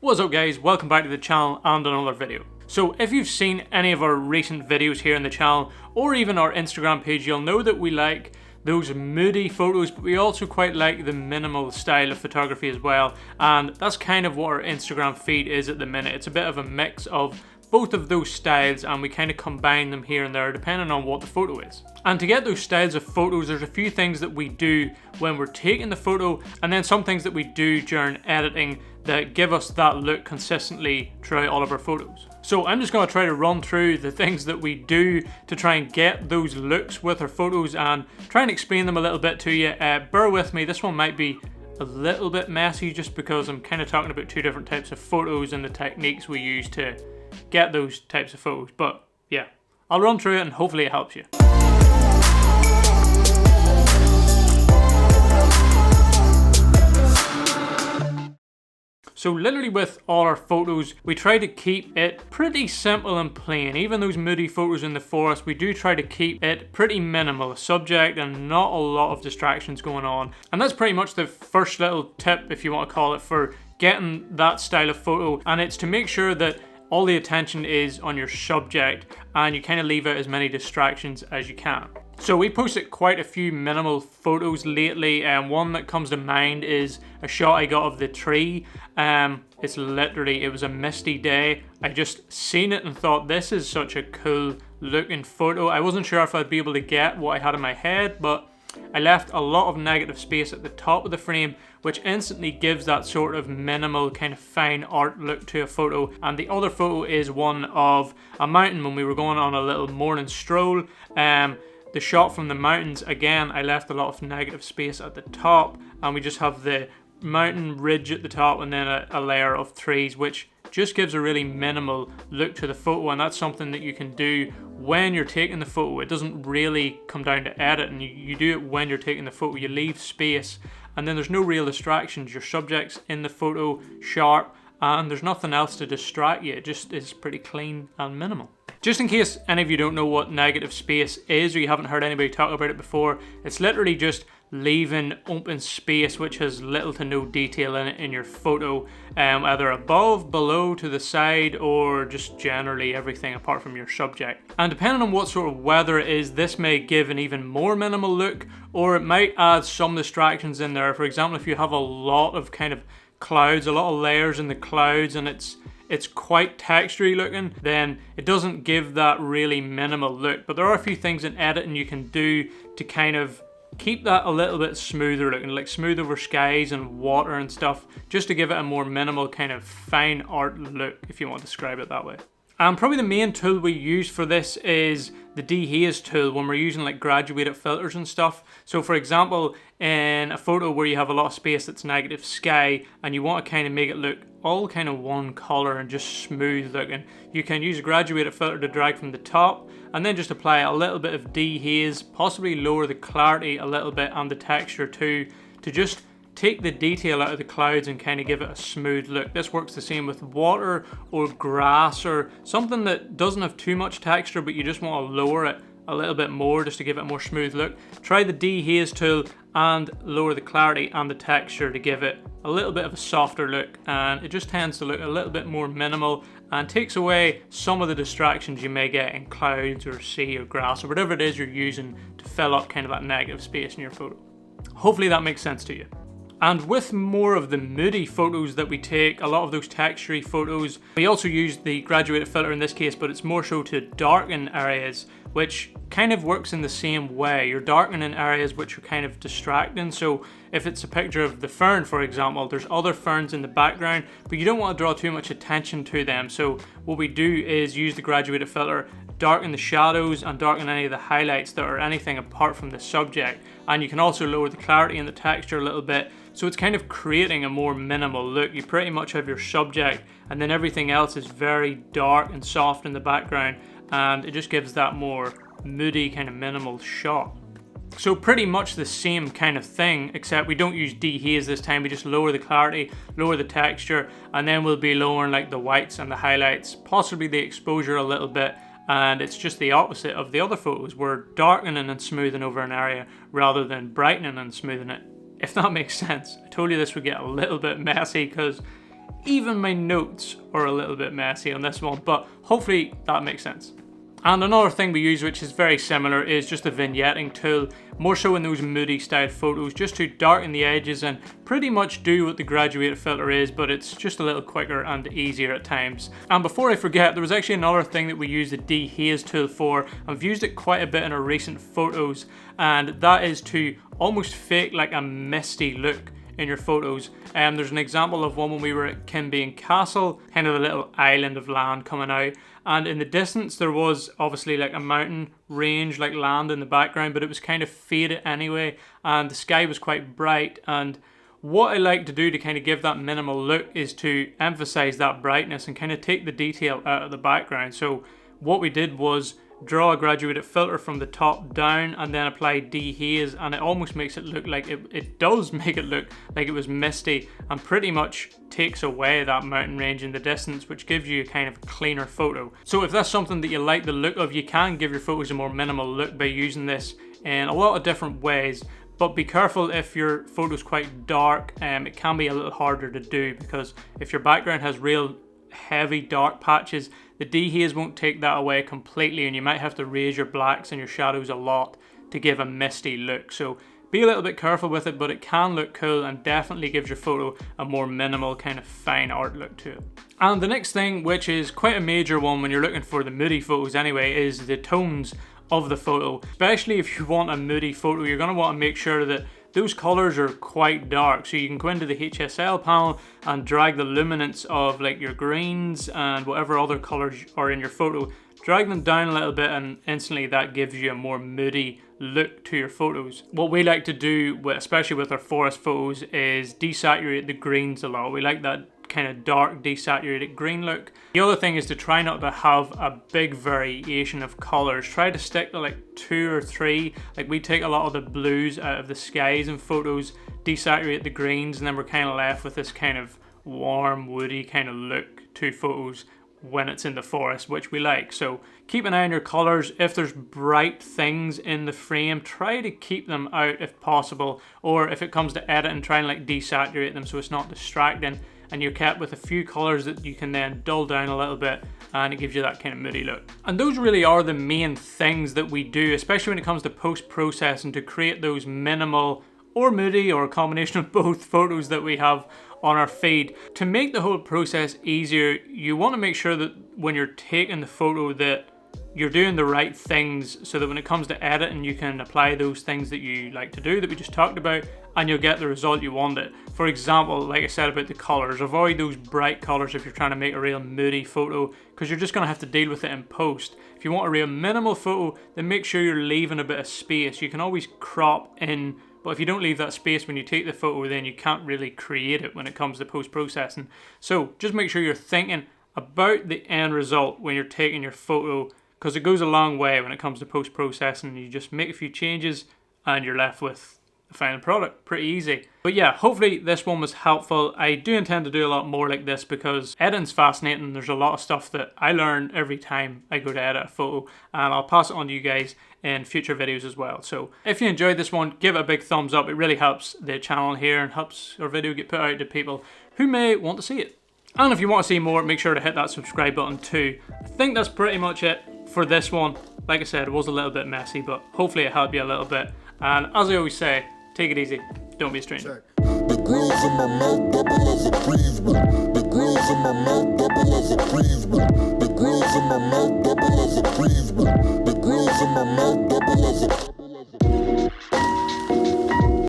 What's up guys, welcome back to the channel and another video. So if you've seen any of our recent videos here on the channel or even our Instagram page, you'll know that we like those moody photos, but we also quite like the minimal style of photography as well, and that's kind of what our Instagram feed is at the minute. It's a bit of a mix of both of those styles, and we kind of combine them here and there depending on what the photo is. And to get those styles of photos, there's a few things that we do when we're taking the photo, and then some things that we do during editing that give us that look consistently throughout all of our photos. So I'm just going to try to run through the things that we do to try and get those looks with our photos and try and explain them a little bit to you. Bear with me, this one might be a little bit messy just because I'm kind of talking about two different types of photos and the techniques we use to get those types of photos. But yeah, I'll run through it and hopefully it helps you. So literally with all our photos, we try to keep it pretty simple and plain. Even those moody photos in the forest, we do try to keep it pretty minimal, a subject and not a lot of distractions going on. And that's pretty much the first little tip, if you want to call it, for getting that style of photo. And it's to make sure that all the attention is on your subject and you kind of leave out as many distractions as you can. So we posted quite a few minimal photos lately, and one that comes to mind is a shot I got of the tree. It was a misty day. I just seen it and thought, this is such a cool looking photo. I wasn't sure if I'd be able to get what I had in my head, but I left a lot of negative space at the top of the frame, which instantly gives that sort of minimal kind of fine art look to a photo. And the other photo is one of a mountain when we were going on a little morning stroll. The shot from the mountains, again, I left a lot of negative space at the top, and we just have the mountain ridge at the top and then a layer of trees, which just gives a really minimal look to the photo. And that's something that you can do when you're taking the photo. It doesn't really come down to edit, and you do it when you're taking the photo. You leave space and then there's no real distractions. Your subject's in the photo sharp and there's nothing else to distract you. It just is pretty clean and minimal. Just in case any of you don't know what negative space is, or you haven't heard anybody talk about it before, it's literally just leaving open space which has little to no detail in it in your photo, either above, below, to the side, or just generally everything apart from your subject. And depending on what sort of weather it is, this may give an even more minimal look, or it might add some distractions in there. For example, if you have a lot of kind of clouds, a lot of layers in the clouds, and it's quite textury looking, then it doesn't give that really minimal look. But there are a few things in editing you can do to kind of keep that a little bit smoother looking, like smooth over skies and water and stuff, just to give it a more minimal kind of fine art look, if you want to describe it that way. And probably the main tool we use for this is the dehaze tool when we're using like graduated filters and stuff. So for example, in a photo where you have a lot of space that's negative sky and you want to kind of make it look all kind of one color and just smooth looking, you can use a graduated filter to drag from the top and then just apply a little bit of dehaze, possibly lower the clarity a little bit and the texture too, to just take the detail out of the clouds and kind of give it a smooth look. This works the same with water or grass or something that doesn't have too much texture but you just want to lower it a little bit more just to give it a more smooth look. Try the dehaze tool and lower the clarity and the texture to give it a little bit of a softer look, and it just tends to look a little bit more minimal and takes away some of the distractions you may get in clouds or sea or grass or whatever it is you're using to fill up kind of that negative space in your photo. Hopefully that makes sense to you. And with more of the moody photos that we take, a lot of those textury photos, we also use the graduated filter in this case, but it's more so to darken areas, which kind of works in the same way. You're darkening areas which are kind of distracting. So if it's a picture of the fern, for example, there's other ferns in the background, but you don't want to draw too much attention to them. So what we do is use the graduated filter, darken the shadows and darken any of the highlights that are anything apart from the subject. And you can also lower the clarity and the texture a little bit. So it's kind of creating a more minimal look. You pretty much have your subject and then everything else is very dark and soft in the background, and it just gives that more moody kind of minimal shot. So pretty much the same kind of thing, except we don't use dehaze this time. We just lower the clarity, lower the texture, and then we'll be lowering like the whites and the highlights, possibly the exposure a little bit. And it's just the opposite of the other photos. We're darkening and smoothing over an area rather than brightening and smoothing it, if that makes sense. I told you this would get a little bit messy because Even my notes are a little bit messy on this one, but hopefully that makes sense. And another thing we use, which is very similar, is just a vignetting tool, more so in those moody style photos, just to darken the edges and pretty much do what the graduated filter is, but it's just a little quicker and easier at times. And before I forget, there was actually another thing that we use the dehaze tool for. I've used it quite a bit in our recent photos, and that is to almost fake like a misty look in your photos. There's an example of one when we were at Kimbean Castle, kind of a little island of land coming out, and in the distance there was obviously like a mountain range, like land in the background, but it was kind of faded anyway, and the sky was quite bright. And what I like to do to kind of give that minimal look is to emphasize that brightness and kind of take the detail out of the background. So what we did was draw a graduated filter from the top down and then apply dehaze, and it almost makes it look like it does make it look like it was misty, and pretty much takes away that mountain range in the distance, which gives you a kind of cleaner photo. So if that's something that you like the look of, you can give your photos a more minimal look by using this in a lot of different ways. But be careful if your photo's quite dark, it can be a little harder to do, because if your background has real heavy dark patches, the dehaze won't take that away completely, and you might have to raise your blacks and your shadows a lot to give a misty look. So be a little bit careful with it, but it can look cool and definitely gives your photo a more minimal kind of fine art look to it. And the next thing, which is quite a major one when you're looking for the moody photos anyway, is the tones of the photo. Especially if you want a moody photo, you're going to want to make sure that those colors are quite dark. So you can go into the HSL panel and drag the luminance of like your greens and whatever other colors are in your photo, drag them down a little bit, and instantly that gives you a more moody look to your photos. What we like to do, especially with our forest photos, is desaturate the greens a lot. We like that kind of dark desaturated green look. The other thing is to try not to have a big variation of colors. Try to stick to like 2 or 3. Like we take a lot of the blues out of the skies in photos, desaturate the greens, and then we're kind of left with this kind of warm, woody kind of look to photos when it's in the forest, which we like. So keep an eye on your colors. If there's bright things in the frame, try to keep them out if possible, or if it comes to editing, try and like desaturate them so it's not distracting, and you're kept with a few colors that you can then dull down a little bit, and it gives you that kind of moody look. And those really are the main things that we do, especially when it comes to post-processing, to create those minimal or moody or a combination of both photos that we have on our feed. To make the whole process easier, you want to make sure that when you're taking the photo that you're doing the right things, so that when it comes to editing, you can apply those things that you like to do that we just talked about, and you'll get the result you wanted. For example, like I said about the colors, avoid those bright colors if you're trying to make a real moody photo, because you're just going to have to deal with it in post. If you want a real minimal photo, then make sure you're leaving a bit of space. You can always crop in, but if you don't leave that space when you take the photo, then you can't really create it when it comes to post-processing. So just make sure you're thinking about the end result when you're taking your photo, because it goes a long way when it comes to post-processing. You just make a few changes and you're left with the final product. Pretty easy. But yeah, hopefully this one was helpful. I do intend to do a lot more like this, because editing's fascinating. There's a lot of stuff that I learn every time I go to edit a photo, and I'll pass it on to you guys in future videos as well. So if you enjoyed this one, give it a big thumbs up. It really helps the channel here and helps our video get put out to people who may want to see it. And if you want to see more, make sure to hit that subscribe button too. I think that's pretty much it for this one. Like I said, it was a little bit messy, but hopefully it helped you a little bit. And as I always say, take it easy. Don't be a stranger. The grills in my mouth double as a freeze. The grills in my mouth double as a freeze. The grills in my mouth double as a freeze. The grills in my mouth double as a